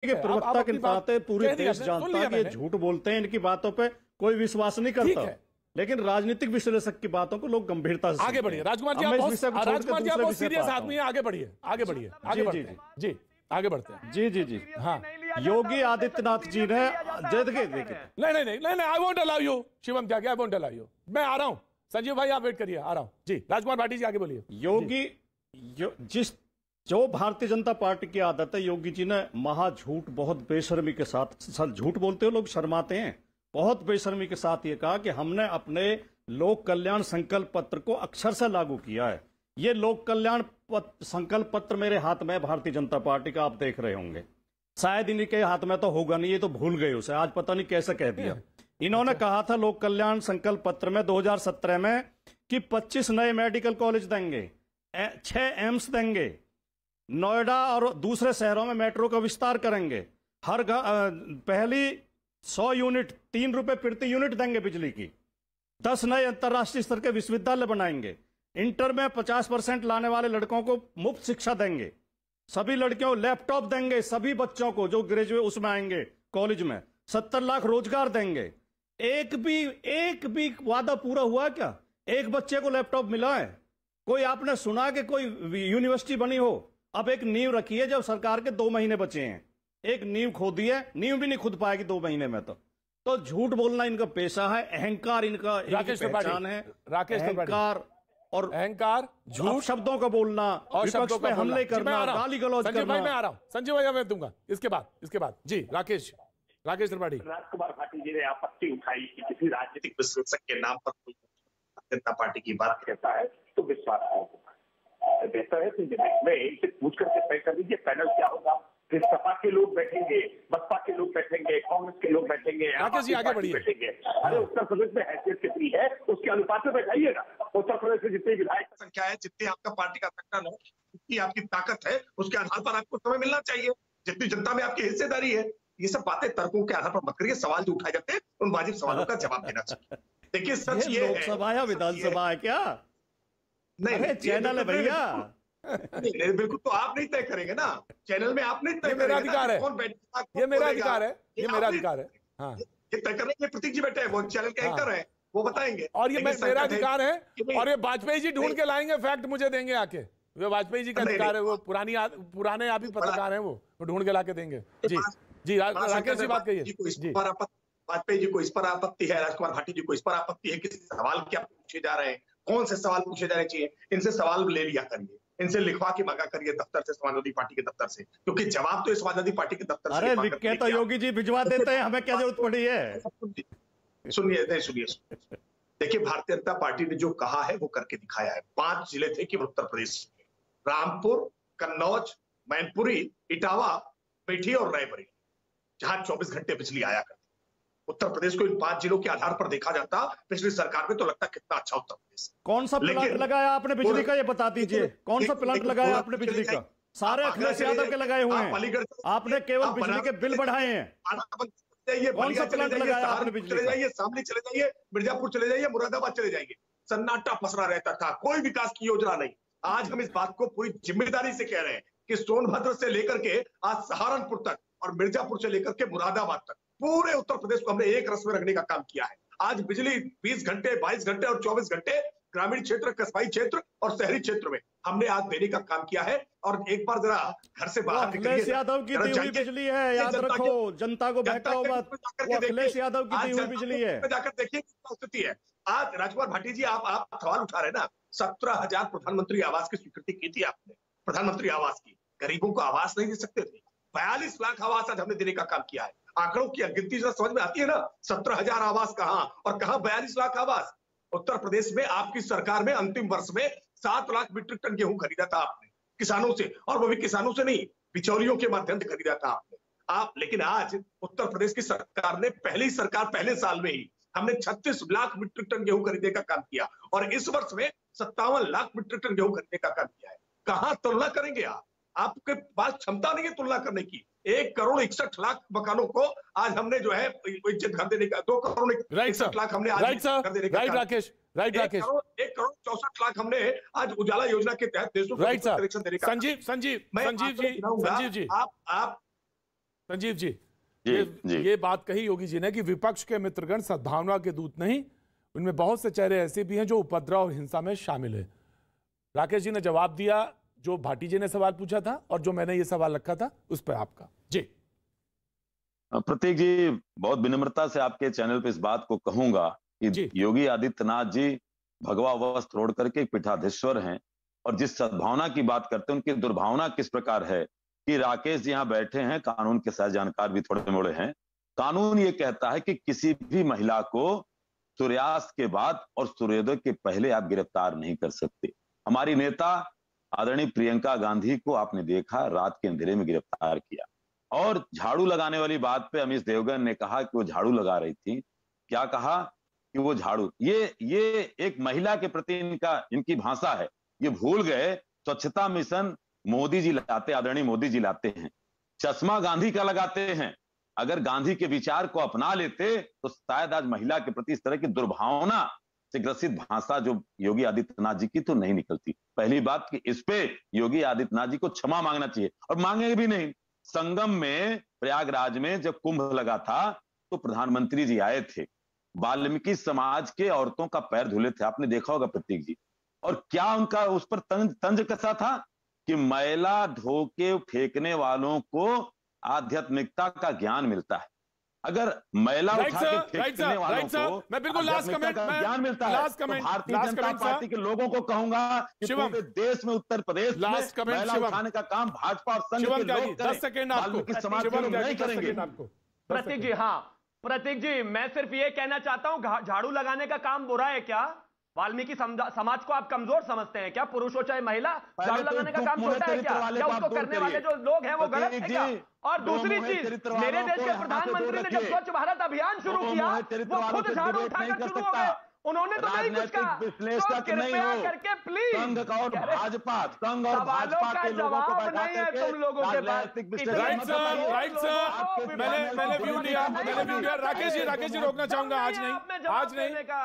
के प्रवक्ता के नाते पूरे देश जानता है कि ये झूठ बोलते हैं, इनकी बातों पे कोई विश्वास नहीं करता, लेकिन राजनीतिक विश्लेषक की बातों को लोग गंभीरता से आगे बढ़िए। राजकुमार जी आप बहुत सीरियस आदमी हैं, आगे बढ़िए आगे बढ़िए आगे बढ़िए जी आगे बढ़ते हैं। जी जी जी हाँ, योगी आदित्यनाथ जी ने नहीं I won't allow you, Shivam Tyagi I won't allow you, मैं आ रहा हूं। संजीव भाई आप वेट करिए, आ रहा हूं जी। राजकुमार भाटी जी आगे बोलिए। योगी जो भारतीय जनता पार्टी की आदत है, योगी जी ने महाझूठ बहुत बेशर्मी के साथ, झूठ बोलते हो लोग शर्माते हैं, बहुत बेशर्मी के साथ ये कहा कि हमने अपने लोक कल्याण संकल्प पत्र को अक्षर से लागू किया है। ये लोक कल्याण संकल्प पत्र मेरे हाथ में है भारतीय जनता पार्टी का, आप देख रहे होंगे, शायद इन्हीं के हाथ में तो होगा नहीं, ये तो भूल गए उसे, आज पता नहीं कैसे कह दिया। इन्होंने कहा था लोक कल्याण संकल्प पत्र में 2017 में कि 25 नए मेडिकल कॉलेज देंगे, 6 एम्स देंगे, नोएडा और दूसरे शहरों में मेट्रो का विस्तार करेंगे, हर पहली 100 यूनिट 3 रुपए प्रति यूनिट देंगे बिजली की, 10 नए अंतर्राष्ट्रीय स्तर के विश्वविद्यालय बनाएंगे, इंटर में 50% लाने वाले लड़कों को मुफ्त शिक्षा देंगे, सभी लड़कियों को लैपटॉप देंगे, सभी बच्चों को जो ग्रेजुएट उसमें आएंगे कॉलेज में, 70 लाख रोजगार देंगे। एक भी वादा पूरा हुआ क्या? एक बच्चे को लैपटॉप मिला है? कोई आपने सुना कि कोई यूनिवर्सिटी बनी हो? अब एक नींव रखी है, जब सरकार के 2 महीने बचे हैं, एक नींव खोदी है, नींव भी नहीं खुद पाएगी 2 महीने में। तो झूठ बोलना इनका पेशा है, अहंकार इनका पहचान है, अहंकार और अहंकार, झूठ, शब्दों का बोलना और शब्दों पे हमले करना, गाली गलौज करना। संजय भाई मैं आ रहा हूं, संजय भाई मैं दूंगा इसके बाद जी। राकेश त्रिपाठी। राजकुमार भाटी जी ने आपत्ति उठाई कि किसी राजनीतिक विश्लेषक के नाम पर कोई जनता पार्टी की बात कहता है तो विश्वास बेहतर है में इनसे पूछ करके तय कर दीजिए पैनल क्या होगा। फिर सपा के लोग बैठेंगे, बसपा के लोग बैठेंगे, कांग्रेस के लोग बैठेंगे, बैठेंगे। अरे उत्तर प्रदेश में हैसियत कितनी है उसके अनुपात में बैठाइएगा। उत्तर प्रदेश में जितनी विधायक संख्या है, जितनी आपका पार्टी का संगठन है, जितनी आपकी ताकत है, उसके आधार पर आपको समय मिलना चाहिए, जितनी जनता में आपकी हिस्सेदारी है। ये सब बातें तर्कों के आधार पर मत करिए, सवाल जो उठाए जाते हैं उन वाजिब सवालों का जवाब देना चाहिए। देखिए सच ये लोकसभा या विधानसभा है क्या? नहीं चैनल है भैया, बिल्कुल तो आप नहीं तय करेंगे ना, चैनल में आप नहीं तय करेंगे। मेरा अधिकार है, ये मेरा अधिकार है, ये मेरा अधिकार है। हाँ, ये तय करने के लिए प्रतीक जी बैठे हैं, वो चैनल के एंकर हैं, वो बताएंगे। और ये मेरा अधिकार है, और ये वाजपेयी जी ढूंढ के लाएंगे, फैक्ट मुझे देंगे आके। वे वाजपेयी जी का अधिकार है, वो पुराने आप ही पत्रकार हैं, वो ढूंढ के लाके देंगे। जी राकेश जी बात कहिए। वाजपेयी जी को इस पर आपत्ति है, राजकुमार भाटी जी को इस पर आपत्ति है कि सवाल क्या पूछे जा रहे हैं, कौन से सवाल पूछे जाने चाहिए। इनसे सवाल ले लिया करिए, इनसे लिखवा के मांगा करिए दफ्तर से, समाजवादी पार्टी के दफ्तर से, क्योंकि जवाब तो समाजवादी पार्टी के दफ्तर से। अरे लिख के तो योगी जी भिजवा देते हैं, हमें क्या जरूरत पड़ी है? सुनिए देखिए, भारतीय जनता पार्टी ने जो कहा है वो करके दिखाया है। 5 जिले थे केवल उत्तर प्रदेश में, रामपुर, कन्नौज, मैनपुरी, इटावा, पेठी और रायबरेली, जहां 24 घंटे बिजली आया करती। उत्तर प्रदेश को इन 5 जिलों के आधार पर देखा जाता पिछली सरकार में तो लगता कितना अच्छा उत्तर प्रदेश। कौन सा प्लांट लगाया आपने बिजली का, ये बता दीजिए, कौन सा प्लांट लगाया आपने बिजली का? सारे अखिलेश यादव के लगाए हुए हैं, आपने केवल बिजली के बिल बढ़ाए हैं। कौन सा प्लांट लगाया आपने बिजली? चले जाइए, शामली चले जाइए, मिर्जापुर चले जाइए, मुरादाबाद चले जाइए, सन्नाटा पसरा रहता था, कोई विकास की योजना नहीं। आज हम इस बात को पूरी जिम्मेदारी से कह रहे हैं कि सोनभद्र से लेकर के आज सहारनपुर तक और मिर्जापुर से लेकर के मुरादाबाद तक पूरे उत्तर प्रदेश को हमने एक रस में रखने का काम किया है। आज बिजली 20 घंटे, 22 घंटे और 24 घंटे ग्रामीण क्षेत्र, कस्बाई क्षेत्र और शहरी क्षेत्र में हमने आज देने का काम किया है। और एक बार जरा घर से बाहर अखिलेश यादव की दी हुई बिजली है, याद रखो, जनता को बहकाओ मत, अखिलेश यादव की दी हुई बिजली है। जाकर देखिए क्या स्थिति है। आज राजकुमार भाटी जी आप सवाल उठा रहे ना, 17,000 प्रधानमंत्री आवास की स्वीकृति की थी आपने, प्रधानमंत्री आवास की। गरीबों को आवास नहीं दे सकते थे, 42 लाख आवास आज हमने देने का काम किया है। आंकड़ों की गिनती जरा समझ में आती है ना, 17,000 आवास कहां और कहां 42 लाख आवास। उत्तर प्रदेश में आपकी सरकार में अंतिम वर्ष में 7 लाख मीट्रिक टन गेहूं खरीदा था आपने किसानों से, और वो भी किसानों से नहीं, बिचौलियों के माध्यम से खरीदा था आपने। लेकिन आज उत्तर प्रदेश की सरकार ने पहले साल में ही हमने 36 लाख मीट्रिक टन गेहूं खरीदने का काम किया, और इस वर्ष में 57 लाख मीट्रिक टन गेहूं खरीदने का काम किया है। कहां तुलना करेंगे आप? आपके पास क्षमता नहीं है तुलना करने की। 1,61,00,000 मकानों को आज हमने जो है इज्जत घर देने का, 2,61,00,000 हमने आज घर देने का, राकेश 1,64,00,000 हमने आज उजाला योजना के तहत देशों को कनेक्शन देने का। संजीव जी आप संजीव जी, जी। ये बात कही योगी जी ने कि विपक्ष के मित्रगण सद्भावना के दूत नहीं, उनमें बहुत से चेहरे ऐसे भी हैं जो उपद्रव और हिंसा में शामिल है। राकेश जी ने जवाब दिया जो भाटी जी ने सवाल पूछा था और जो मैंने ये सवाल रखा था उस पर आपका। जी प्रतीक जी, बहुत विनम्रता से आपके चैनल पे इस बात को कहूंगा कि योगी आदित्यनाथ जी भगवा वस्त्र ओढ़ करके एक पीठाधीश्वर हैं, और जिस सद्भावना की बात करते हैं उनकी दुर्भावना किस प्रकार है कि राकेश जी यहाँ बैठे हैं, कानून के साथ जानकार भी थोड़े मोड़े हैं। कानून ये कहता है कि किसी भी महिला को सूर्यास्त के बाद और सूर्योदय के पहले आप गिरफ्तार नहीं कर सकते। हमारी नेता आदरणीय प्रियंका गांधी को आपने देखा, रात के अंधेरे में गिरफ्तार किया। और झाड़ू लगाने वाली बात पे अमीश देवगन ने कहा कि वो झाड़ू लगा रही थी। क्या कहा कि वो झाड़ू, ये एक महिला के प्रति इनकी भाषा है। ये भूल गए स्वच्छता मिशन मोदी जी लाते, आदरणीय मोदी जी लाते हैं। चश्मा गांधी का लगाते हैं। अगर गांधी के विचार को अपना लेते तो शायद आज महिला के प्रति इस तरह की दुर्भावना से ग्रसित भाषा जो योगी आदित्यनाथ जी की तो नहीं निकलती। पहली बात कि इस पे योगी आदित्यनाथ जी को क्षमा मांगना चाहिए, और मांगेंगे भी नहीं। संगम में प्रयागराज में जब कुंभ लगा था तो प्रधानमंत्री जी आए थे, वाल्मीकि समाज के औरतों का पैर धुले थे, आपने देखा होगा प्रतीक जी। और क्या उनका उस पर तंज कसा था कि मैला धो के फेंकने वालों को आध्यात्मिकता का ज्ञान मिलता है। अगर मैला उठा के फेंकने वालों को मैं बिल्कुल लास्ट कमेंट ज्ञान मिलता है, तो भारतीय जनता पार्टी के लोगों को कहूंगा कि पूरे देश में, उत्तर प्रदेश में मैला उठाने का काम भाजपा और संघ के लोग करें, 10 सेकंड वाल्मीकि समाज के लोग नहीं करेंगे। प्रतीक जी, हाँ प्रतीक जी, मैं सिर्फ ये कहना चाहता हूं, झाड़ू लगाने का काम बुरा है क्या? वाल्मीकि समाज को आप कमजोर समझते हैं क्या? पुरुष हो चाहे महिला, झाड़ू लगाने का काम छोटा है क्या उसको करने वाले जो लोग हैं वो गलत है क्या? और दूसरी चीज, मेरे देश के प्रधानमंत्री ने जब स्वच्छ भारत अभियान शुरू किया वो खुद झाड़ू उठाकर शुरू हो गए, उन्होंने तो नहीं कुछ कहा। तो कृपया करके प्लीज, संघ और भाजपा के लोगों को बैठा करके तुम लोगों के पास। राइट सर, मैंने व्यू दिया। राकेश जी रोकना चाहूंगा, आज नहीं।